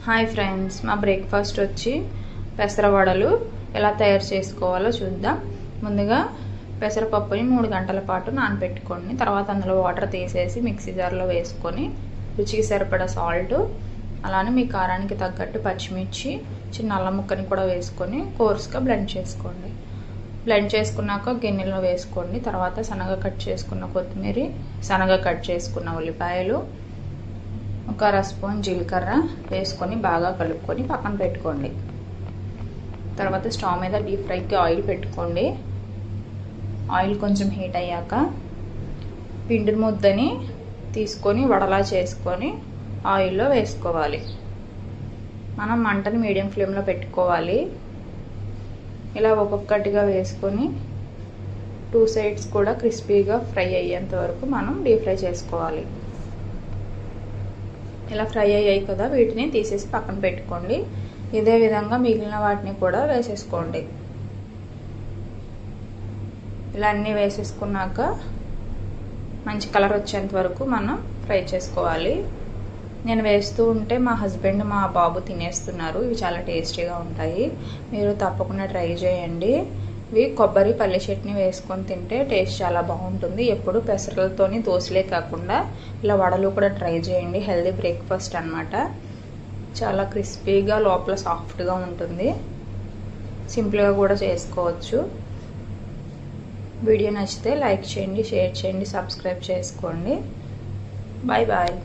Hi friends, మా breakfast వచ్చి పెసర వడలు ఎలా తయారు చేసుకోవాలో చూద్దాం. ముందుగా పెసరపప్పుని 3 గంటల పాటు నానబెట్టుకోండి. తర్వాత అందులో వాటర్ తీసేసి మిక్సీ జార్లో వేసుకొని రుచికి సరిపడా సాల్ట్, అలానే మీ కారానికి తగ్గట్టు పచ్చిమిర్చి, చిన్న అల్లం ముక్కని కూడా వేసుకొని కోర్స్గా బ్లెండ్ చేసుకోండి. బ్లెండ్ చేసుకున్నాక గిన్నెలో వేసుకోండి. తర్వాత సన్నగా కట్ చేసుకున్న కొత్తిమీర, సన్నగా కట్ చేసుకున్న ఉల్లిపాయలు, ఒక అర స్పూన్ జీలకర్ర వేసుకొని బాగా కలుపుకొని పక్కన పెట్టుకోండి. తర్వాత స్టవ్ మీద డీప్ ఫ్రైకి ఆయిల్ పెట్టుకోండి. ఆయిల్ కొంచెం హీట్ అయ్యాక పిండి ముద్దని తీసుకొని వడలా చేసుకొని ఆయిల్లో వేసుకోవాలి. మనం మంటని మీడియం ఫ్లేమ్లో పెట్టుకోవాలి. ఇలా ఒక్కొక్కటిగా వేసుకొని 2 సైడ్స్ కూడా క్రిస్పీగా ఫ్రై అయ్యేంత వరకు మనం డీప్ ఫ్రై చేసుకోవాలి. ఇలా ఫ్రై అయ్యాయి కదా, వీటిని తీసేసి పక్కన పెట్టుకోండి. ఇదే విధంగా మిగిలిన వాటిని కూడా వేసేసుకోండి. ఇలా అన్నీ వేసేసుకున్నాక మంచి కలర్ వచ్చేంత వరకు మనం ఫ్రై చేసుకోవాలి. నేను వేస్తూ ఉంటే మా హస్బెండ్, మా బాబు తినేస్తున్నారు. ఇవి చాలా టేస్టీగా ఉంటాయి. మీరు తప్పకుండా ట్రై చేయండి. ఇవి కొబ్బరి పల్లి చట్నీ వేసుకొని తింటే టేస్ట్ చాలా బాగుంటుంది. ఎప్పుడు పెసరలతోని దోశలే కాకుండా ఇలా వడలు కూడా ట్రై చేయండి. హెల్దీ బ్రేక్ఫాస్ట్ అన్నమాట. చాలా క్రిస్పీగా లోపల సాఫ్ట్గా ఉంటుంది. సింపుల్గా కూడా చేసుకోవచ్చు. వీడియో నచ్చితే లైక్ చేయండి, షేర్ చేయండి, సబ్స్క్రైబ్ చేసుకోండి. Bye bye.